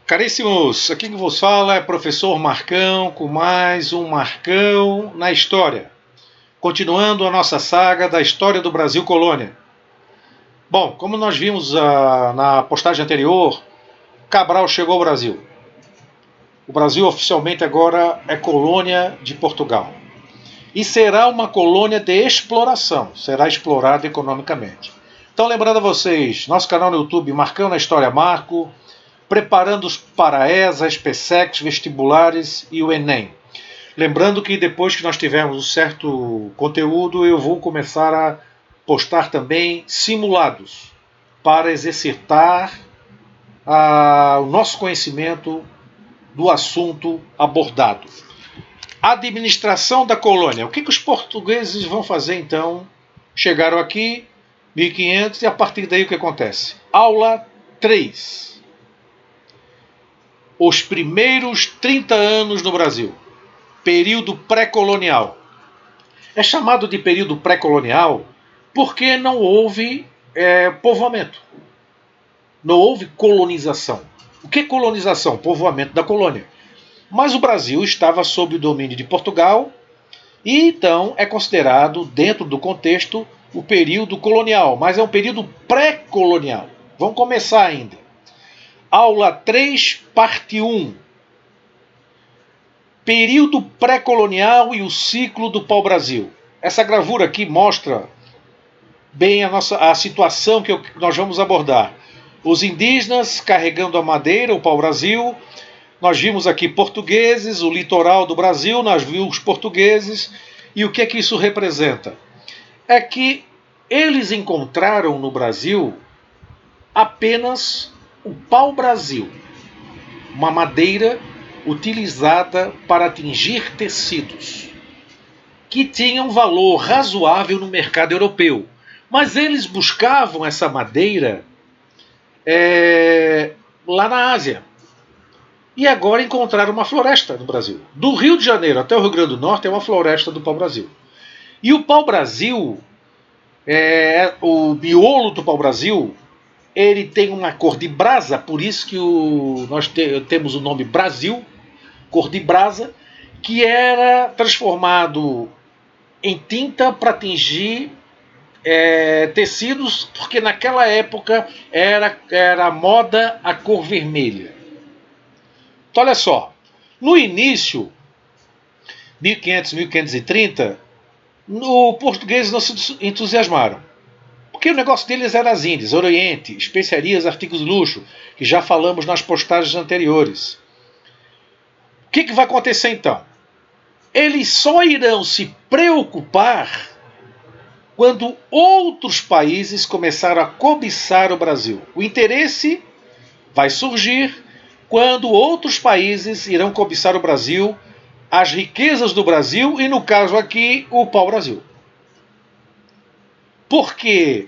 Caríssimos, aqui que vos fala é professor Marcão com mais um Marcão na História. Continuando a nossa saga da história do Brasil Colônia. Bom, como nós vimos na postagem anterior, Cabral chegou ao Brasil. O Brasil oficialmente agora é colônia de Portugal. E será uma colônia de exploração, será explorado economicamente. Então, lembrando a vocês, nosso canal no YouTube, Marcão na História Marco, preparando-os para a ESA, SPSEC, vestibulares e o Enem. Lembrando que depois que nós tivermos um certo conteúdo, eu vou começar a postar também simulados para exercitar o nosso conhecimento do assunto abordado. Administração da colônia. O que os portugueses vão fazer então? Chegaram aqui, 1500, e a partir daí o que acontece? Aula 3. Os primeiros 30 anos no Brasil. Período pré-colonial. É chamado de período pré-colonial porque não houve povoamento. Não houve colonização. O que é colonização? Povoamento da colônia. Mas o Brasil estava sob o domínio de Portugal e então é considerado, dentro do contexto, o período colonial, mas é um período pré-colonial. Vamos começar ainda. Aula 3, parte 1. Período pré-colonial e o ciclo do pau-brasil. Essa gravura aqui mostra bem a situação que nós vamos abordar. Os indígenas carregando a madeira, o pau-brasil. Nós vimos aqui portugueses, o litoral do Brasil, nós vimos portugueses. E o que é que isso representa? É que eles encontraram no Brasil apenas o pau-brasil, uma madeira utilizada para tingir tecidos, que tinham valor razoável no mercado europeu. Mas eles buscavam essa madeira lá na Ásia. E agora encontraram uma floresta no Brasil. Do Rio de Janeiro até o Rio Grande do Norte é uma floresta do pau-brasil. E o pau-brasil, o miolo do pau-brasil, ele tem uma cor de brasa, por isso que nós temos o nome Brasil, cor de brasa, que era transformado em tinta para tingir tecidos, porque naquela época era moda a cor vermelha. Então, olha só, no início, 1500, 1530, os portugueses não se entusiasmaram. Porque o negócio deles era as Índias, Oriente, especiarias, artigos de luxo, que já falamos nas postagens anteriores. O que vai acontecer então? Eles só irão se preocupar quando outros países começaram a cobiçar o Brasil. O interesse vai surgir quando outros países irão cobiçar o Brasil, as riquezas do Brasil e, no caso aqui, o pau-brasil. Porque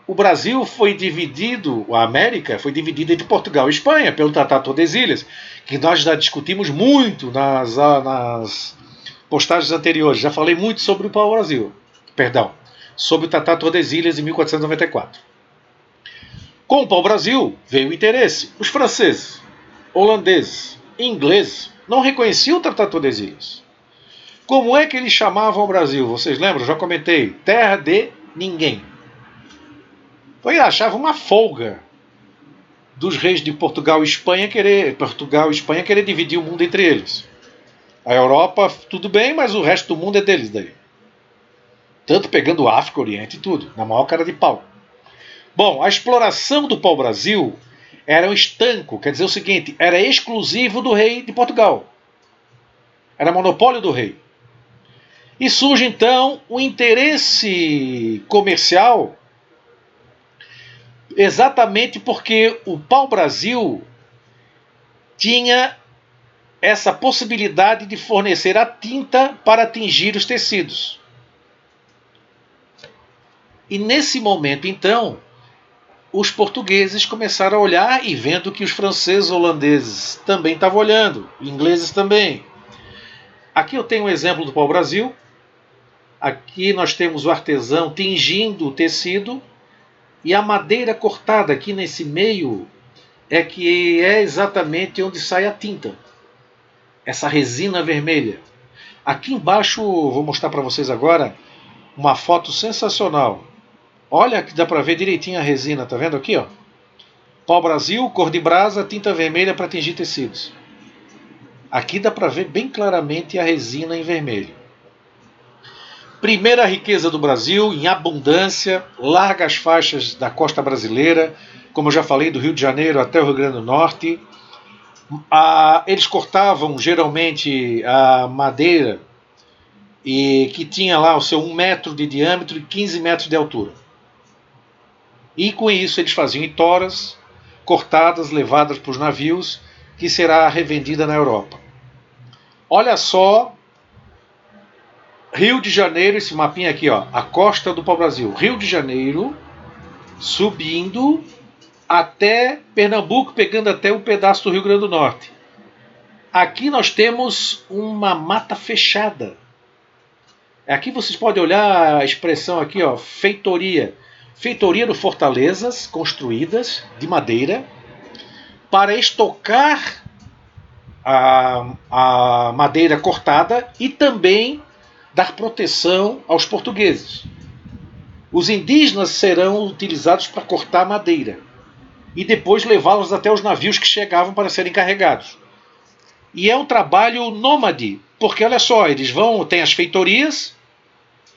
o Brasil foi dividido, a América foi dividida entre Portugal e Espanha, pelo Tratado de Tordesilhas, que nós já discutimos muito nas postagens anteriores. Já falei muito sobre o pau-brasil, sobre o Tratado de Tordesilhas em 1494. Com o pau-brasil veio o interesse. Os franceses, holandeses, ingleses não reconheciam o Tratado de Tordesilhas. Como é que eles chamavam o Brasil? Vocês lembram? Já comentei. Terra de ninguém. Então ele achava uma folga dos reis de Portugal e Espanha querer dividir o mundo entre eles. A Europa, tudo bem, mas o resto do mundo é deles daí. Tanto pegando África, Oriente e tudo, na maior cara de pau. Bom, a exploração do pau-brasil era um estanco, quer dizer o seguinte, era exclusivo do rei de Portugal. Era monopólio do rei. E surge então um interesse comercial exatamente porque o pau-brasil tinha essa possibilidade de fornecer a tinta para tingir os tecidos. E nesse momento, então, os portugueses começaram a olhar e vendo que os franceses, holandeses também estavam olhando, ingleses também. Aqui eu tenho um exemplo do pau-brasil. Aqui nós temos o artesão tingindo o tecido e a madeira cortada aqui nesse meio é que é exatamente onde sai a tinta, essa resina vermelha. Aqui embaixo, vou mostrar para vocês agora uma foto sensacional. Olha que dá para ver direitinho a resina, tá vendo aqui, ó? Pau-brasil, cor de brasa, tinta vermelha para tingir tecidos. Aqui dá para ver bem claramente a resina em vermelho. Primeira riqueza do Brasil, em abundância, largas faixas da costa brasileira, como eu já falei, do Rio de Janeiro até o Rio Grande do Norte. Eles cortavam geralmente a madeira e que tinha lá o seu 1 metro de diâmetro e 15 metros de altura. E com isso eles faziam em toras cortadas, levadas para os navios, que será revendida na Europa. Olha só, Rio de Janeiro, esse mapinha aqui, ó, a costa do pau-brasil. Rio de Janeiro, subindo até Pernambuco, pegando até um pedaço do Rio Grande do Norte. Aqui nós temos uma mata fechada. Aqui vocês podem olhar a expressão aqui, ó, feitoria. Feitoria de fortalezas construídas de madeira para estocar a madeira cortada e também dar proteção aos portugueses. Os indígenas serão utilizados para cortar madeira e depois levá-los até os navios que chegavam para serem carregados. E é um trabalho nômade, porque olha só, eles vão, tem as feitorias,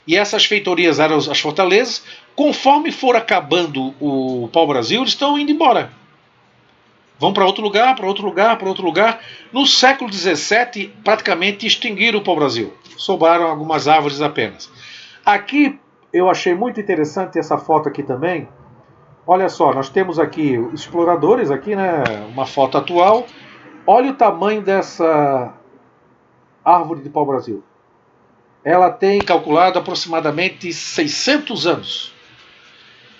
e essas feitorias eram as fortalezas. Conforme for acabando o pau-brasil, eles estão indo embora. Vão para outro lugar, para outro lugar, para outro lugar. No século XVII, praticamente extinguiram o pau-brasil. Sobraram algumas árvores apenas. Aqui, eu achei muito interessante essa foto aqui também. Olha só, nós temos aqui exploradores, aqui, né, uma foto atual. Olha o tamanho dessa árvore de pau-brasil. Ela tem calculado aproximadamente 600 anos.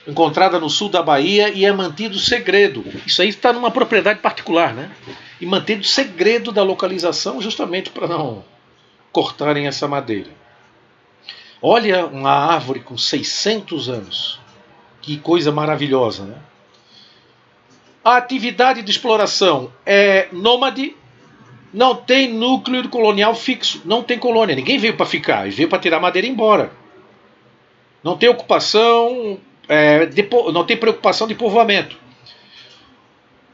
Encontrada no sul da Bahia e é mantido segredo. Isso aí está numa propriedade particular, né? E mantido segredo da localização justamente para não cortarem essa madeira. Olha uma árvore com 600 anos. Que coisa maravilhosa, né? A atividade de exploração é nômade, não tem núcleo colonial fixo, não tem colônia, ninguém veio para ficar, veio para tirar madeira e ir embora. Não tem ocupação, não tem preocupação de povoamento.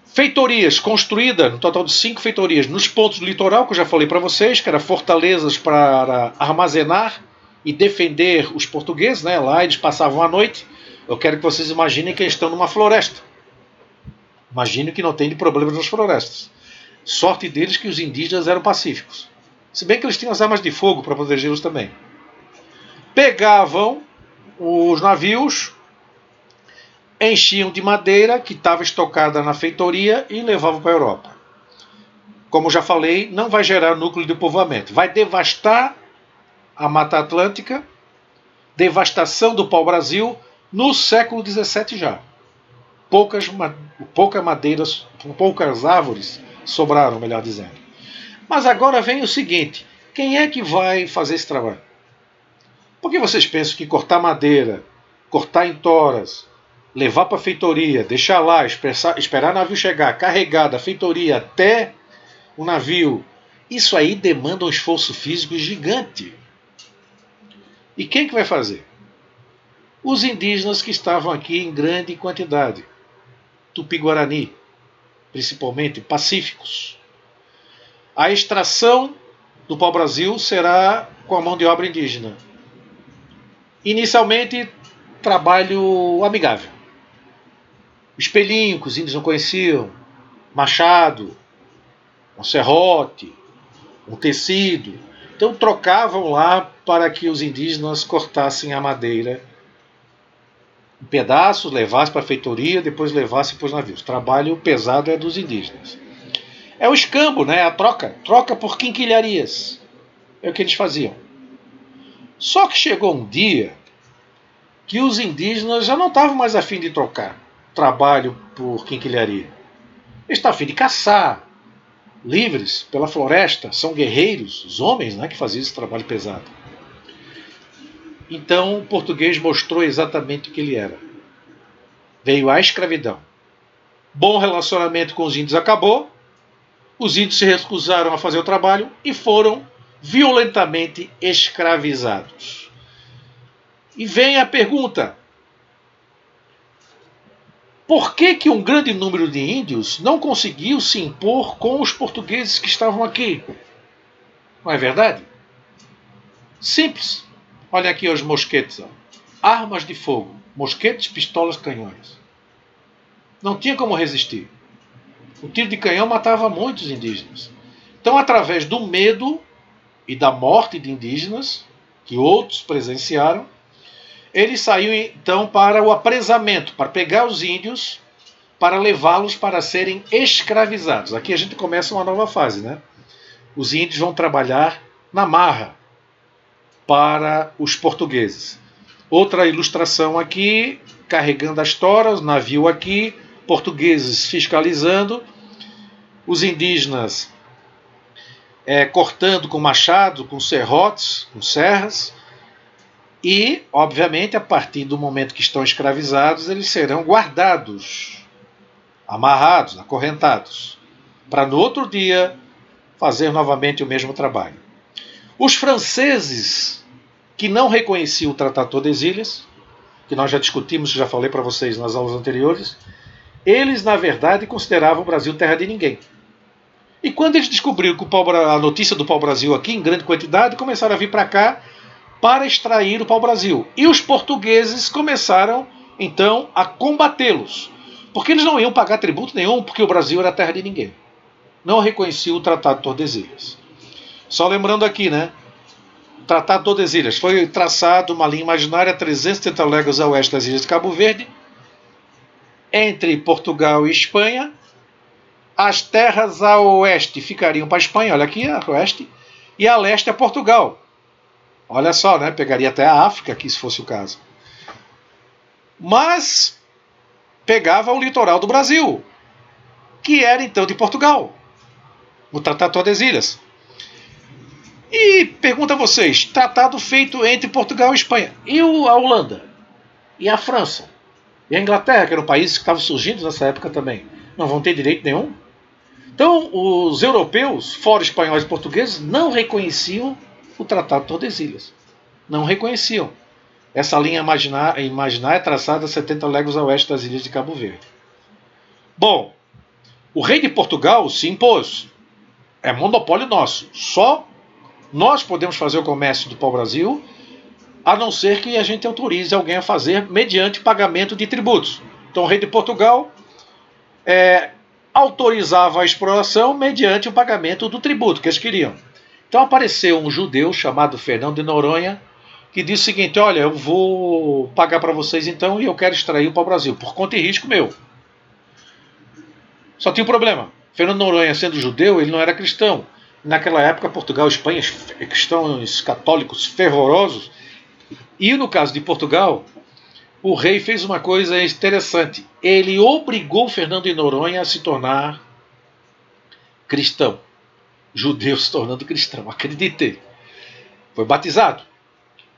Feitorias construídas, no total de 5 feitorias, nos pontos do litoral, que eu já falei para vocês, que eram fortalezas para armazenar e defender os portugueses, né? Lá eles passavam a noite. Eu quero que vocês imaginem que eles estão numa floresta. Imagine que não tem de problemas nas florestas. Sorte deles que os indígenas eram pacíficos. Se bem que eles tinham as armas de fogo para protegê-los também. Pegavam os navios, enchiam de madeira que estava estocada na feitoria e levavam para a Europa. Como já falei, não vai gerar núcleo de povoamento. Vai devastar a Mata Atlântica, devastação do pau-brasil no século XVII já. Poucas madeiras, poucas árvores sobraram, melhor dizendo. Mas agora vem o seguinte, quem é que vai fazer esse trabalho? Por que vocês pensam que cortar madeira, cortar em toras, levar para a feitoria, deixar lá, esperar o navio chegar, carregar da feitoria até o navio, isso aí demanda um esforço físico gigante. E quem que vai fazer? Os indígenas que estavam aqui em grande quantidade. Tupi-Guarani, principalmente pacíficos. A extração do pau-brasil será com a mão de obra indígena. Inicialmente, trabalho amigável. Espelhinho, que os índios não conheciam, machado, um serrote, um tecido. Então trocavam lá para que os indígenas cortassem a madeira em pedaços, levassem para a feitoria, depois levassem para os navios. O trabalho pesado é dos indígenas. É o escambo, né? A troca. Troca por quinquilharias. É o que eles faziam. Só que chegou um dia que os indígenas já não estavam mais a fim de trocar trabalho por quinquilharia. Eles estavam a fim de caçar, livres pela floresta, são guerreiros, os homens, né, que faziam esse trabalho pesado. Então o português mostrou exatamente o que ele era. Veio a escravidão. bom relacionamento com os índios acabou, os índios se recusaram a fazer o trabalho e foram violentamente escravizados. E vem a pergunta: por que um grande número de índios não conseguiu se impor com os portugueses que estavam aqui? Não é verdade? Simples. Olha aqui os mosquetes. Ó. Armas de fogo. Mosquetes, pistolas, canhões. Não tinha como resistir. O tiro de canhão matava muitos indígenas. Então, através do medo e da morte de indígenas, que outros presenciaram, ele saiu então para o apresamento, para pegar os índios, para levá-los para serem escravizados. Aqui a gente começa uma nova fase, né? Os índios vão trabalhar na marra para os portugueses. Outra ilustração aqui, carregando as toras, navio aqui, portugueses fiscalizando, os indígenas cortando com machado, com serrotes, com serras, e, obviamente, a partir do momento que estão escravizados, eles serão guardados, amarrados, acorrentados, para no outro dia fazer novamente o mesmo trabalho. Os franceses, que não reconheciam o Tratado de Tordesilhas, que nós já discutimos, já falei para vocês nas aulas anteriores, eles, na verdade, consideravam o Brasil terra de ninguém. E quando eles descobriram que a notícia do pau-brasil aqui, em grande quantidade, começaram a vir para cá para extrair o pau-brasil. E os portugueses começaram, então, a combatê-los. Porque eles não iam pagar tributo nenhum, porque o Brasil era terra de ninguém. Não reconhecia o Tratado de Tordesilhas. Só lembrando aqui, né? O Tratado de Tordesilhas foi traçado uma linha imaginária a 370 léguas a oeste das ilhas de Cabo Verde, entre Portugal e Espanha. As terras a oeste ficariam para a Espanha, olha aqui, a oeste, e a leste é Portugal. Olha só, né? Pegaria até a África aqui, se fosse o caso. Mas pegava o litoral do Brasil, que era então de Portugal, o Tratado de Tordesilhas. E pergunta a vocês, tratado feito entre Portugal e Espanha, e a Holanda? E a França? E a Inglaterra, que eram países que estavam surgindo nessa época também, não vão ter direito nenhum? Então, os europeus, fora espanhóis e portugueses, não reconheciam o Tratado de Tordesilhas. Não reconheciam. Essa linha imaginária é traçada a 70 léguas a oeste das ilhas de Cabo Verde. Bom, o rei de Portugal se impôs. É monopólio nosso. Só nós podemos fazer o comércio do pau-brasil, a não ser que a gente autorize alguém a fazer mediante pagamento de tributos. Então, o rei de Portugal autorizava a exploração mediante o pagamento do tributo que eles queriam. Então apareceu um judeu chamado Fernão de Noronha, que disse o seguinte: olha, eu vou pagar para vocês então e eu quero extrair o pau-brasil, por conta e risco meu. Só tinha um problema. Fernão de Noronha, sendo judeu, ele não era cristão. Naquela época, Portugal e Espanha, cristãos católicos fervorosos. E no caso de Portugal, o rei fez uma coisa interessante. Ele obrigou Fernando de Noronha a se tornar cristão. Judeu se tornando cristão, acredite. Foi batizado.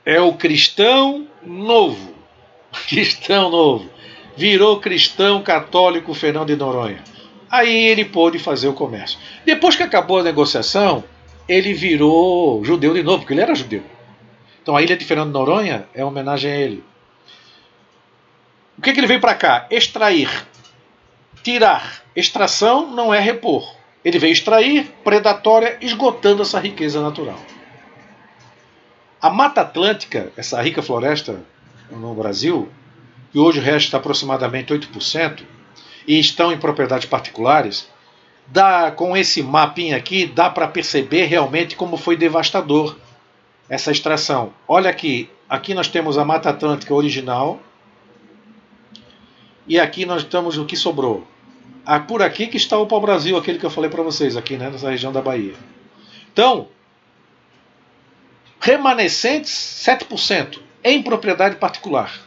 É o cristão novo. Cristão novo. Virou cristão católico Fernando de Noronha. Aí ele pôde fazer o comércio. Depois que acabou a negociação, ele virou judeu de novo, porque ele era judeu. Então a ilha de Fernando de Noronha é uma homenagem a ele. O que ele veio para cá? Extrair. Tirar. Extração não é repor. Ele veio extrair, predatória, esgotando essa riqueza natural. A Mata Atlântica, essa rica floresta no Brasil, que hoje resta aproximadamente 8%, e estão em propriedades particulares, com esse mapinha aqui, dá para perceber realmente como foi devastador essa extração. Olha aqui nós temos a Mata Atlântica original, e aqui nós temos o que sobrou. Por aqui que está o pau-brasil, aquele que eu falei para vocês, aqui, né, nessa região da Bahia. Então, remanescentes 7% em propriedade particular,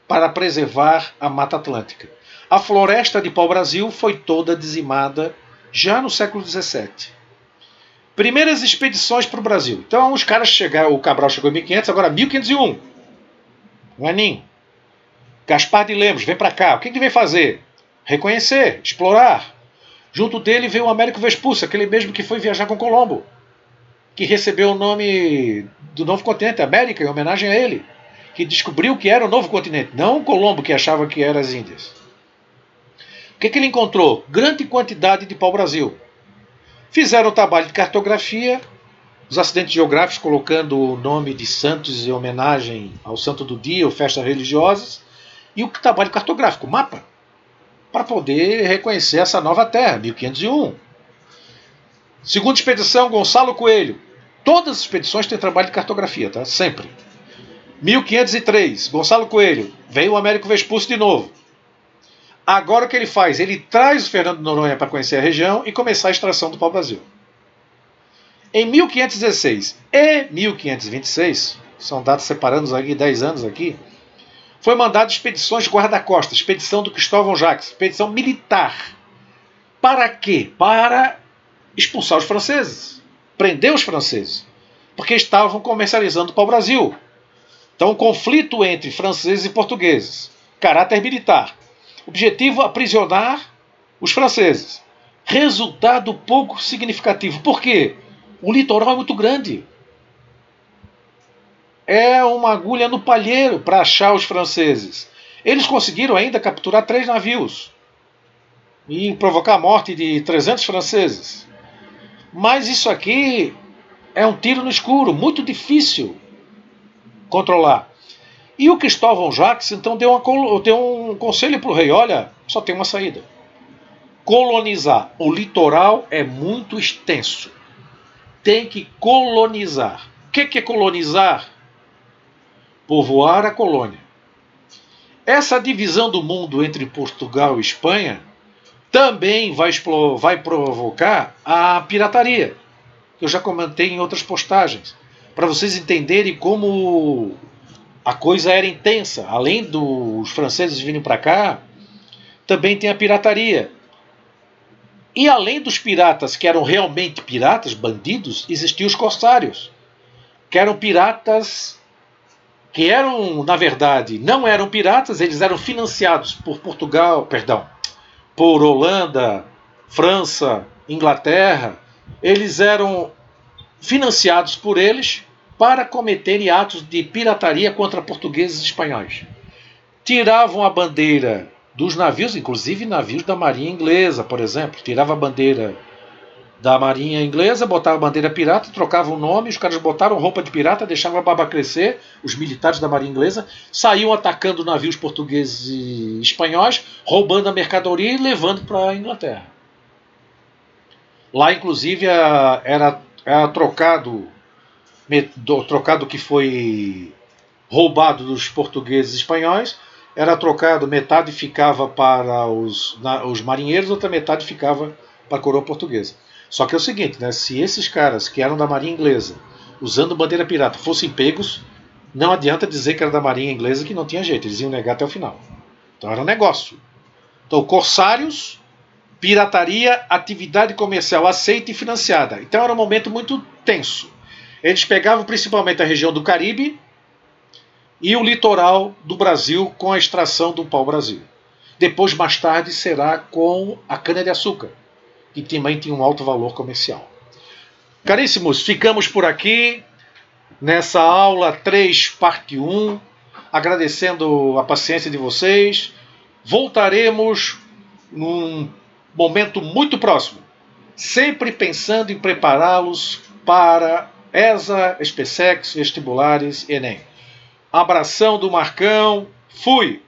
para preservar a Mata Atlântica. A floresta de pau-brasil foi toda dizimada já no século XVII. Primeiras expedições para o Brasil. Então os caras chegaram, o Cabral chegou em 1500, agora 1501. Um aninho. Gaspar de Lemos, vem para cá. O que ele vem fazer? reconhecer, explorar. Junto dele veio o Américo Vespucci, aquele mesmo que foi viajar com Colombo, que recebeu o nome do novo continente, América, em homenagem a ele, que descobriu que era o novo continente, não o Colombo que achava que eram as Índias. O que ele encontrou? Grande quantidade de pau-brasil. Fizeram o trabalho de cartografia, os acidentes geográficos colocando o nome de santos em homenagem ao santo do dia ou festas religiosas, e o trabalho cartográfico, o mapa, para poder reconhecer essa nova terra, 1501. Segunda expedição, Gonçalo Coelho. Todas as expedições têm trabalho de cartografia, tá? Sempre. 1503, Gonçalo Coelho. Veio o Américo Vespucci de novo. Agora o que ele faz? Ele traz o Fernando de Noronha para conhecer a região e começar a extração do pau-brasil. Em 1516 e 1526, são datas separando aqui 10 anos aqui, foi mandado expedições de guarda-costas, expedição do Cristóvão Jacques, expedição militar. Para quê? Para expulsar os franceses, prender os franceses, porque estavam comercializando o pau-brasil. Então, um conflito entre franceses e portugueses, caráter militar. Objetivo: aprisionar os franceses. Resultado pouco significativo. Por quê? O litoral é muito grande. É uma agulha no palheiro para achar os franceses. Eles conseguiram ainda capturar 3 navios e provocar a morte de 300 franceses. Mas isso aqui é um tiro no escuro, muito difícil controlar. E o Cristóvão Jacques então deu um conselho para o rei: olha, só tem uma saída. Colonizar. O litoral é muito extenso. Tem que colonizar. O que é colonizar? Povoar a colônia. Essa divisão do mundo entre Portugal e Espanha também vai provocar a pirataria, que eu já comentei em outras postagens, para vocês entenderem como a coisa era intensa. Além dos franceses virem para cá, também tem a pirataria. E além dos piratas, que eram realmente piratas, bandidos, existiam os corsários, que eram piratas que eram, na verdade, não eram piratas, eles eram financiados por por Holanda, França, Inglaterra. Eles eram financiados por eles para cometerem atos de pirataria contra portugueses e espanhóis. Tiravam a bandeira dos navios, inclusive navios da Marinha Inglesa, por exemplo. Tirava a bandeira da Marinha Inglesa, botava a bandeira pirata, trocavam o nome, os caras botaram roupa de pirata, deixavam a barba crescer, os militares da Marinha Inglesa saíam atacando navios portugueses e espanhóis, roubando a mercadoria e levando para a Inglaterra. Lá, inclusive, era trocado que foi roubado dos portugueses e espanhóis, era trocado, metade ficava para os marinheiros, outra metade ficava para a coroa portuguesa. Só que é o seguinte, né? Se esses caras que eram da Marinha Inglesa, usando bandeira pirata, fossem pegos, não adianta dizer que era da Marinha Inglesa, que não tinha jeito, eles iam negar até o final. Então era um negócio. Então, corsários, pirataria, atividade comercial aceita e financiada. Então era um momento muito tenso. Eles pegavam principalmente a região do Caribe e o litoral do Brasil com a extração do pau-brasil. Depois, mais tarde, será com a cana-de-açúcar, que também tem um alto valor comercial. Caríssimos, ficamos por aqui nessa aula 3, parte 1, agradecendo a paciência de vocês. Voltaremos num momento muito próximo, sempre pensando em prepará-los para ESA, SpaceX, vestibulares, Enem. Abração do Marcão, fui!